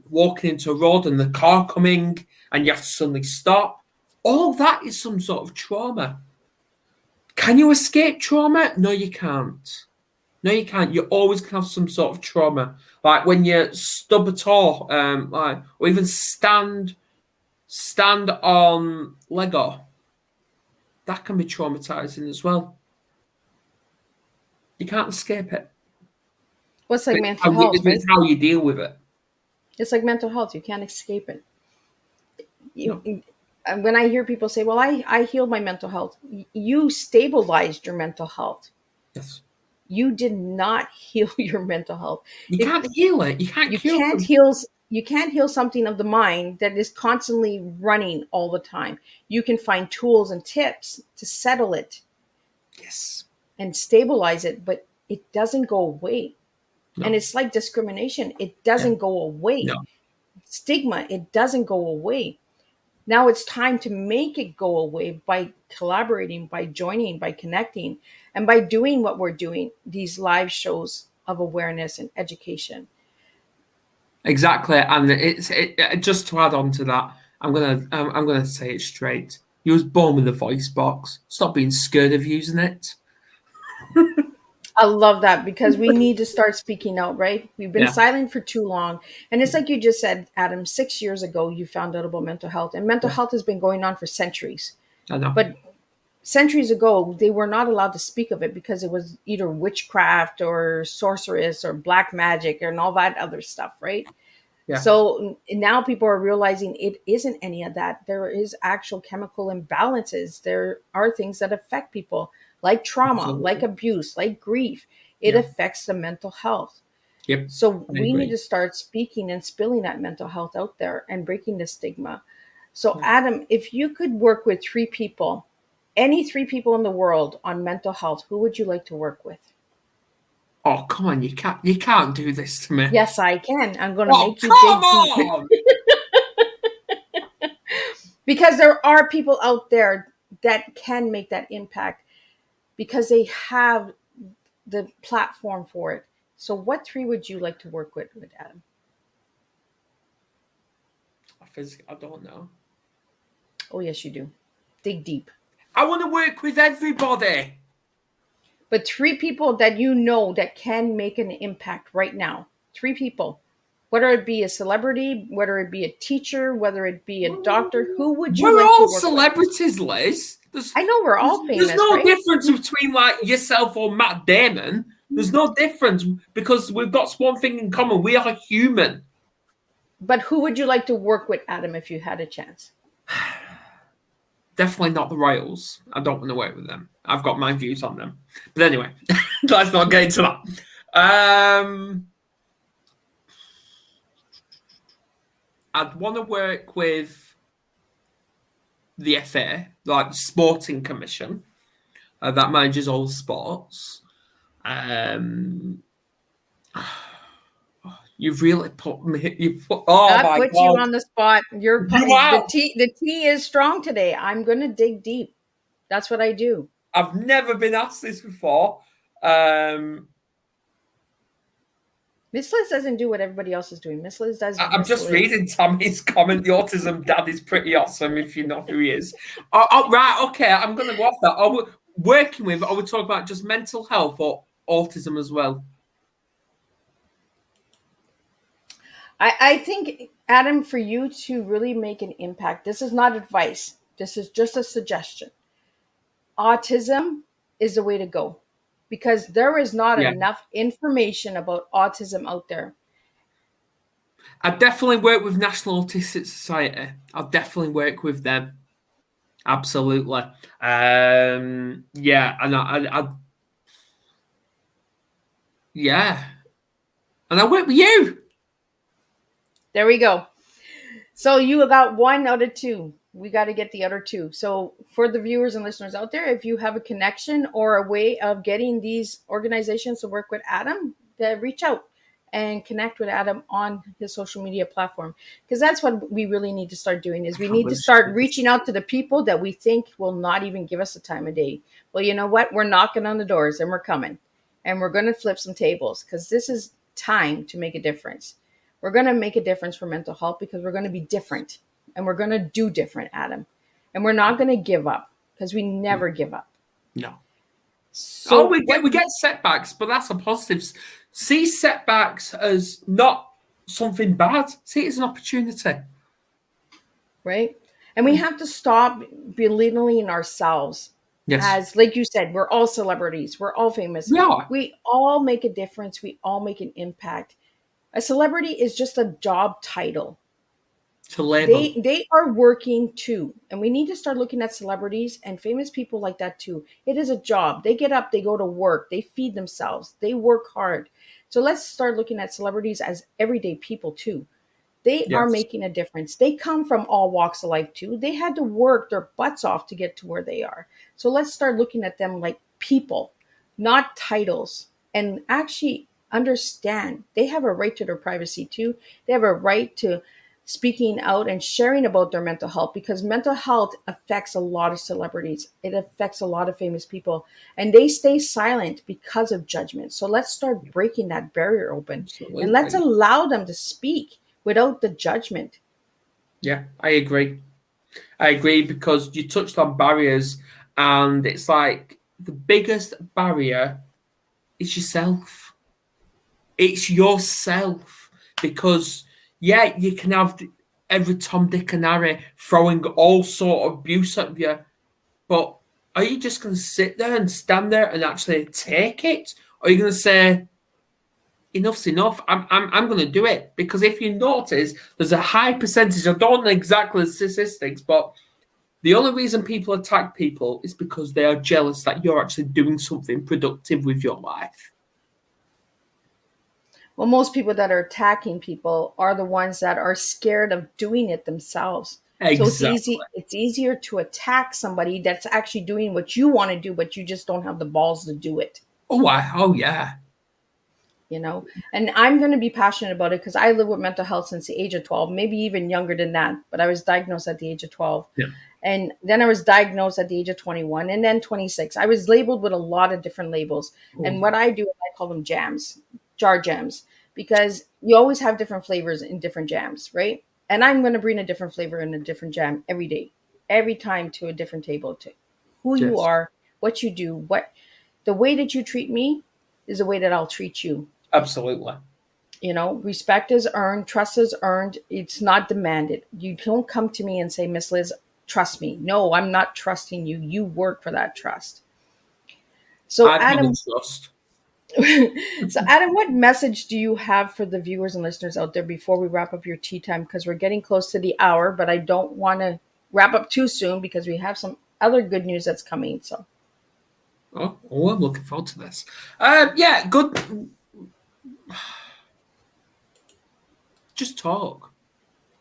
walking into a road and the car coming and you have to suddenly stop. All that is some sort of trauma. Can you escape trauma? No, you can't. No, you can't. You always can have some sort of trauma, like when you stub a toe, or even stand on Lego. That can be traumatizing as well. You can't escape it. What's like mental health, right? It's how you deal with it. It's like mental health. You can't escape it. No. When I hear people say, well, I healed my mental health, you stabilized your mental health. Yes. You did not heal your mental health. You can't heal it. You can't cure it. You can't heal something of the mind that is constantly running all the time. You can find tools and tips to settle it. Yes. And stabilize it, but it doesn't go away. No. And it's like discrimination. It doesn't go away. No. Stigma, it doesn't go away. Now it's time to make it go away by collaborating, by joining, by connecting, and by doing what we're doing, these live shows of awareness and education. Exactly, and just to add on to that, I'm gonna say it straight. You was born with a voice box. Stop being scared of using it. I love that because we need to start speaking out, right? We've been Yeah. silent for too long. And it's like you just said, Adam, 6 years ago, you found out about mental health. And mental health has been going on for centuries. I know. But centuries ago, they were not allowed to speak of it because it was either witchcraft or sorceress or black magic and all that other stuff, right? Yeah. So now people are realizing it isn't any of that. There is actual chemical imbalances. There are things that affect people, like trauma, Absolutely. like abuse, like grief. It Yeah. affects the mental health. Yep. So I we agree. need to start speaking and spilling that mental health out there and breaking the stigma. So Yeah. Adam, if you could work with three people, any three people in the world on mental health, who would you like to work with? Oh, come on! You can't do this to me. Yes, I can. I'm going to Oh, make you come dig deep. on! Because there are people out there that can make that impact because they have the platform for it. So what three would you like to work with Adam? I don't know. Oh, yes, you do. Dig deep. I want to work with everybody. But three people that you know that can make an impact right now. Three people. Whether it be a celebrity, whether it be a teacher, whether it be a doctor, who would you We're like to all work celebrities, Liz. with? I know we're all There's famous, no right? difference between like yourself or Matt Damon. There's no difference because we've got one thing in common. We are human. But who would you like to work with, Adam, if you had a chance? Definitely not the Royals. I don't want to work with them. I've got my views on them. But anyway, let's not get into that. I'd want to work with the FA, like the Sporting Commission, that manages all sports. You've really put me. Oh I my put you God! on the spot. Wow. The tea is strong today. I'm going to dig deep. That's what I do. I've never been asked this before. Miss Liz doesn't do what everybody else is doing. Miss Liz does. I'm just reading Tammy's comment. The autism dad is pretty awesome, if you know who he is. Right, okay, I'm going to go off that. Are we talking about just mental health or autism as well? I think, Adam, for you to really make an impact, this is not advice. This is just a suggestion. Autism is the way to go because there is not Yeah. enough information about autism out there. I definitely work with National Autistic Society. I'll definitely work with them. Absolutely. Yeah, and I yeah. And I work with you. There we go. So you got 1 out of 2. We got to get the other 2. So for the viewers and listeners out there, if you have a connection or a way of getting these organizations to work with Adam, then reach out and connect with Adam on his social media platform. Because that's what we really need to start doing is we need to start reaching out to the people that we think will not even give us the time of day. Well, you know what? We're knocking on the doors and we're coming. And we're going to flip some tables because this is time to make a difference. We're going to make a difference for mental health because we're going to be different and we're going to do different, Adam. And we're not going to give up because we never give up. No. So we get setbacks, but that's a positive. See setbacks as not something bad. See it as an opportunity. Right? And we have to stop belittling ourselves. Yes. As, like you said, we're all celebrities. We're all famous. Yeah. We all make a difference. We all make an impact. A celebrity is just a job title. It's a label. They are working too. And we need to start looking at celebrities and famous people like that too. It is a job. They get up, they go to work, they feed themselves, they work hard. So let's start looking at celebrities as everyday people too. They are making a difference. They come from all walks of life too. They had to work their butts off to get to where they are. So let's start looking at them like people, not titles, and actually understand they have a right to their privacy too. They have a right to speaking out and sharing about their mental health because mental health affects a lot of celebrities. It affects a lot of famous people and they stay silent because of judgment. So let's start breaking that barrier open. Absolutely. And let's allow them to speak without the judgment. Yeah, I agree. Because you touched on barriers and it's like the biggest barrier is yourself. It's yourself because, yeah, you can have every Tom, Dick and Harry throwing all sort of abuse at you, but are you just going to sit there and stand there and actually take it? Or are you going to say, enough's enough, I'm going to do it? Because if you notice, there's a high percentage, I don't know exactly the statistics, but the only reason people attack people is because they are jealous that you're actually doing something productive with your life. Well, most people that are attacking people are the ones that are scared of doing it themselves. Exactly. So it's easier to attack somebody that's actually doing what you want to do, but you just don't have the balls to do it. Oh yeah. You know, and I'm going to be passionate about it because I live with mental health since the age of 12, maybe even younger than that. But I was diagnosed at the age of 12. Yeah. And then I was diagnosed at the age of 21 and then 26. I was labeled with a lot of different labels. Ooh. And what I do, I call them jams, jar jams, because you always have different flavors in different jams, right? And I'm going to bring a different flavor in a different jam every day, every time to a different table, to who you are, what you do, the way that you treat me is the way that I'll treat you. Absolutely. You know, respect is earned, trust is earned. It's not demanded. You don't come to me and say, Miss Liz, trust me. No, I'm not trusting you. You work for that trust. So Adam, what message do you have for the viewers and listeners out there before we wrap up your tea time? Because we're getting close to the hour, but I don't want to wrap up too soon because we have some other good news that's coming. So, I'm looking forward to this. Yeah, good. Just talk.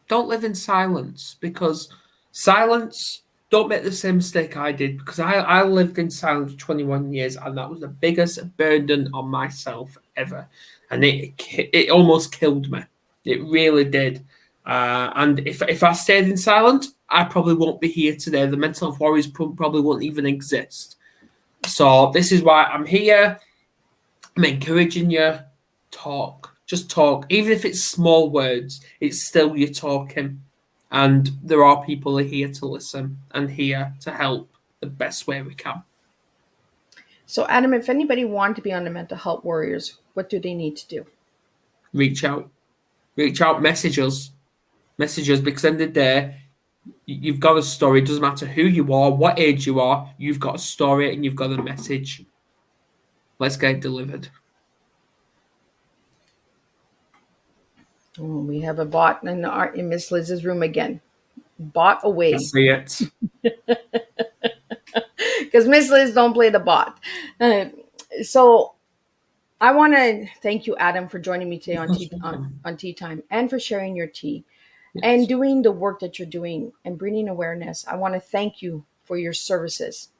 Don't live in silence because silence, don't make the same mistake I did because I lived in silence for 21 years and that was the biggest burden on myself ever. And it almost killed me. It really did. And if I stayed in silence, I probably won't be here today. The mental health warriors probably won't even exist. So this is why I'm here. I'm encouraging you. Talk. Just talk. Even if it's small words, it's still you're talking. And there are people here to listen and here to help the best way we can. So, Adam, if anybody wanted to be on the Mental Health Warriors, what do they need to do? Reach out. Reach out, message us. Message us, because at the end of the day, you've got a story. It doesn't matter who you are, what age you are, you've got a story and you've got a message. Let's get it delivered. Oh, we have a bot in Miss Liz's room again. Bot away. I see it. Because Miss Liz don't play the bot. So I want to thank you, Adam, for joining me today on Tea Time and for sharing your tea and doing the work that you're doing and bringing awareness. I want to thank you for your services.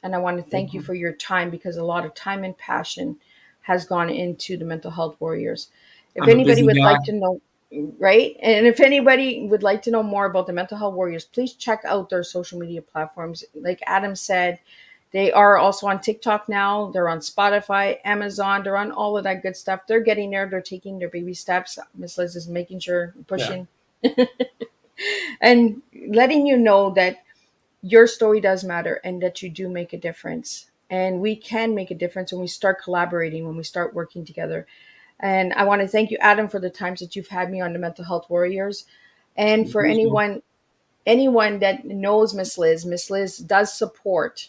And I want to thank you for your time, because a lot of time and passion has gone into the Mental Health Warriors. If anybody would like to know, right? And if anybody would like to know more about the Mental Health Warriors, please check out their social media platforms. Like Adam said, they are also on TikTok now. They're on Spotify, Amazon. They're on all of that good stuff. They're getting there. They're taking their baby steps. Miss Liz is making sure, pushing, and letting you know that your story does matter and that you do make a difference. And we can make a difference when we start collaborating, when we start working together. And I want to thank you, Adam, for the times that you've had me on the Mental Health Warriors. And for anyone that knows Miss Liz does support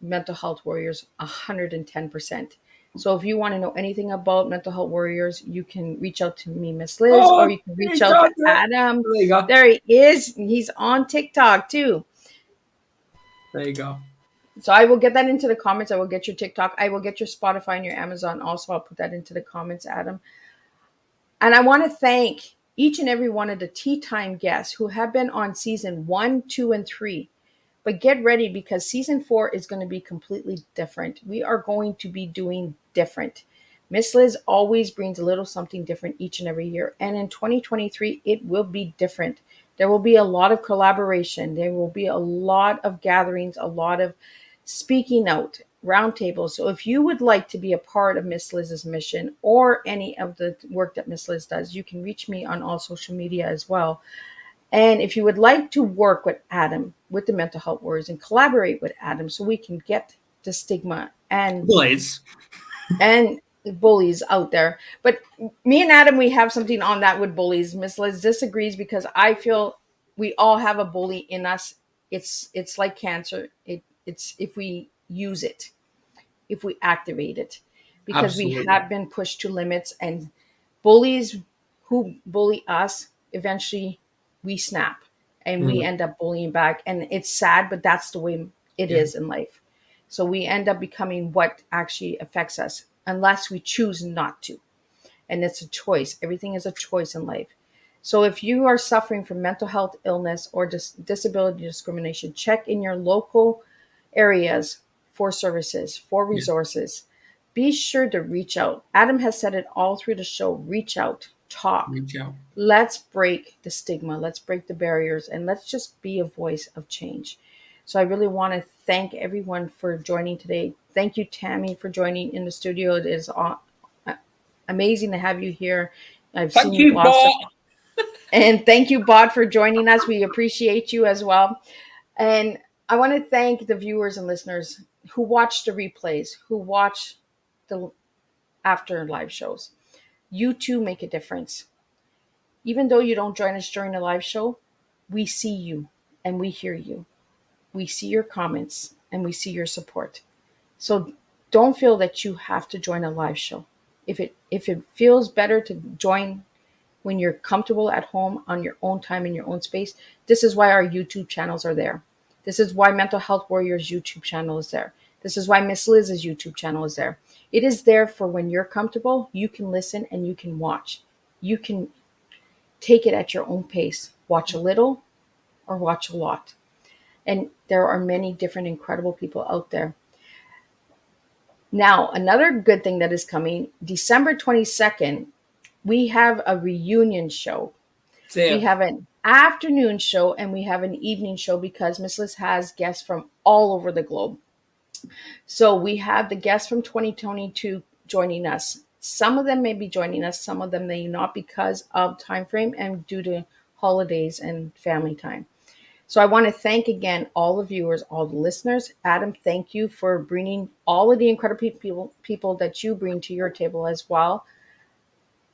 Mental Health Warriors 110%. So if you want to know anything about Mental Health Warriors, you can reach out to me, Miss Liz, or you can reach out to Adam. There you go. There he is. He's on TikTok too. There you go. So I will get that into the comments. I will get your TikTok. I will get your Spotify and your Amazon also. I'll put that into the comments, Adam. And I want to thank each and every one of the Tea Time guests who have been on season 1, 2, and 3. But get ready, because season 4 is going to be completely different. We are going to be doing different. Miss Liz always brings a little something different each and every year. And in 2023, it will be different. There will be a lot of collaboration. There will be a lot of gatherings, a lot of speaking out, roundtables. So if you would like to be a part of Miss Liz's mission or any of the work that Miss Liz does, you can reach me on all social media as well. And if you would like to work with Adam, with the Mental Health Warriors, and collaborate with Adam so we can get the stigma and Blaze. and bullies out there. But me and Adam, we have something on that with bullies. Miss Liz disagrees, because I feel we all have a bully in us. It's like cancer. It's if we use it, if we activate it, because Absolutely. we have been pushed to limits, and bullies who bully us, eventually we snap and we end up bullying back. And it's sad, but that's the way it is in life. So we end up becoming what actually affects us, unless we choose not to. And it's a choice. Everything is a choice in life. So if you are suffering from mental health illness or disability discrimination, check in your local areas for services, for resources. Be sure to reach out. Adam has said it all through the show. Reach out, talk. Reach out. Let's break the stigma. Let's break the barriers, and let's just be a voice of change. So I really want to thank everyone for joining today. Thank you, Tammy, for joining in the studio. It is amazing to have you here. I've Thank seen you, blossom. Bot. And thank you, Bot, for joining us. We appreciate you as well. And I want to thank the viewers and listeners who watch the replays, who watch the after live shows. You too make a difference. Even though you don't join us during the live show, we see you and we hear you. We see your comments and we see your support. So don't feel that you have to join a live show. If it feels better to join when you're comfortable at home on your own time in your own space, this is why our YouTube channels are there. This is why Mental Health Warriors YouTube channel is there. This is why Miss Liz's YouTube channel is there. It is there for when you're comfortable, you can listen and you can watch. You can take it at your own pace. Watch a little or watch a lot. And there are many different incredible people out there. Now, another good thing that is coming, December 22nd, we have a reunion show. We have an afternoon show and we have an evening show, because Miss Liz has guests from all over the globe. So we have the guests from 2022 joining us Some of them may be joining us, some of them may not because of time frame and due to holidays and family time. So I want to thank again all the viewers, all the listeners. Adam, thank you for bringing all of the incredible people that you bring to your table as well.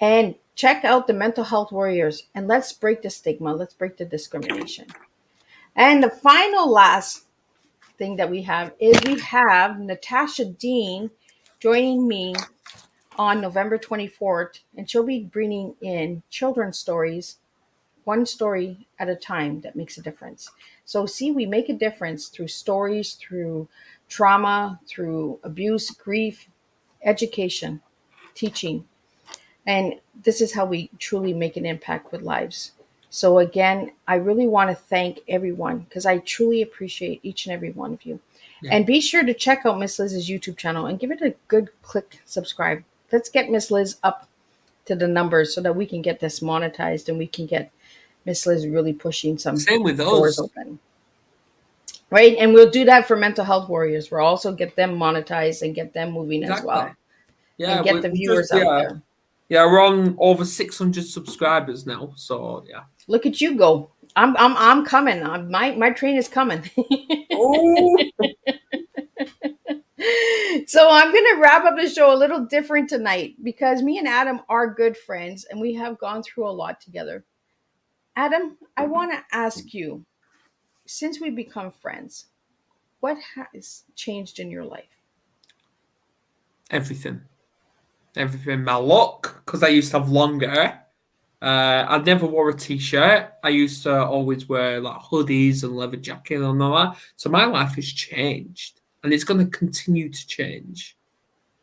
And check out the Mental Health Warriors and let's break the stigma, let's break the discrimination. And the final last thing that we have Natasha Dean joining me on November 24th, and she'll be bringing in children's stories, one story at a time that makes a difference. So, see, we make a difference through stories, through trauma, through abuse, grief, education, teaching. And this is how we truly make an impact with lives. So, again, I really want to thank everyone because I truly appreciate each and every one of you. Yeah. And be sure to check out Miss Liz's YouTube channel and give it a good click subscribe. Let's get Miss Liz up to the numbers so that we can get this monetized and we can get Miss Liz really pushing some Same with doors us. open. Right? And we'll do that for Mental Health Warriors. We'll also get them monetized and get them moving as Exactly. well. Yeah, And get the viewers out there. Yeah, we're on over 600 subscribers now. So yeah. Look at you go. I'm coming. My train is coming. Oh. So I'm going to wrap up the show a little different tonight because me and Adam are good friends and we have gone through a lot together. Adam, I want to ask you, since we become friends, what has changed in your life? Everything. My look, because I used to have long hair. I never wore a t-shirt. I used to always wear like hoodies and leather jacket and all that. So my life has changed, and it's going to continue to change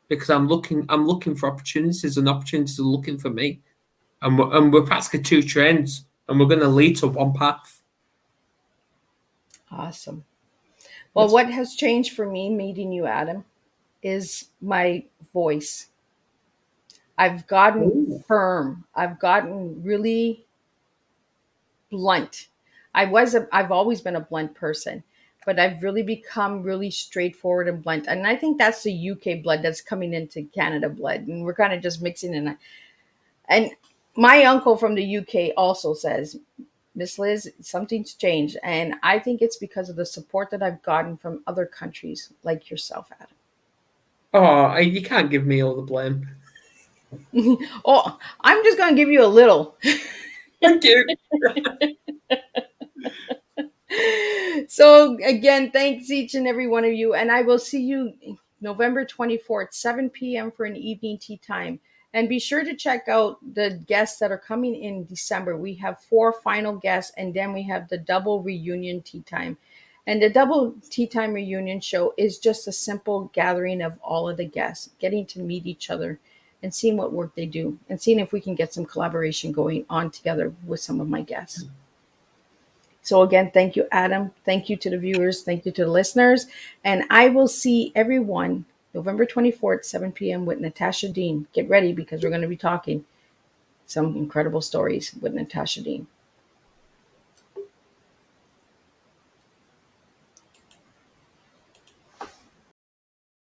because I'm looking for opportunities, and opportunities are looking for me, and we're practically two trains, and we're going to lead to one path. Awesome. Well, what has changed for me meeting you, Adam, is my voice. I've gotten firm. I've gotten really blunt. I've always been a blunt person, but I've really become really straightforward and blunt. And I think that's the UK blood that's coming into Canada blood. And we're kind of just mixing in. And my uncle from the UK also says, Miss Liz, something's changed. And I think it's because of the support that I've gotten from other countries like yourself, Adam. Oh, you can't give me all the blame. Oh, I'm just going to give you a little. Thank you. So again, thanks each and every one of you. And I will see you November 24th, 7 p.m. for an evening tea time. And be sure to check out the guests that are coming in December. We have 4 final guests, and then we have the double reunion tea time. And the double tea time reunion show is just a simple gathering of all of the guests, getting to meet each other and seeing what work they do and seeing if we can get some collaboration going on together with some of my guests. So again, thank you, Adam. Thank you to the viewers. Thank you to the listeners. And I will see everyone November 24th, 7 p.m. with Natasha Dean. Get ready because we're going to be talking some incredible stories with Natasha Dean.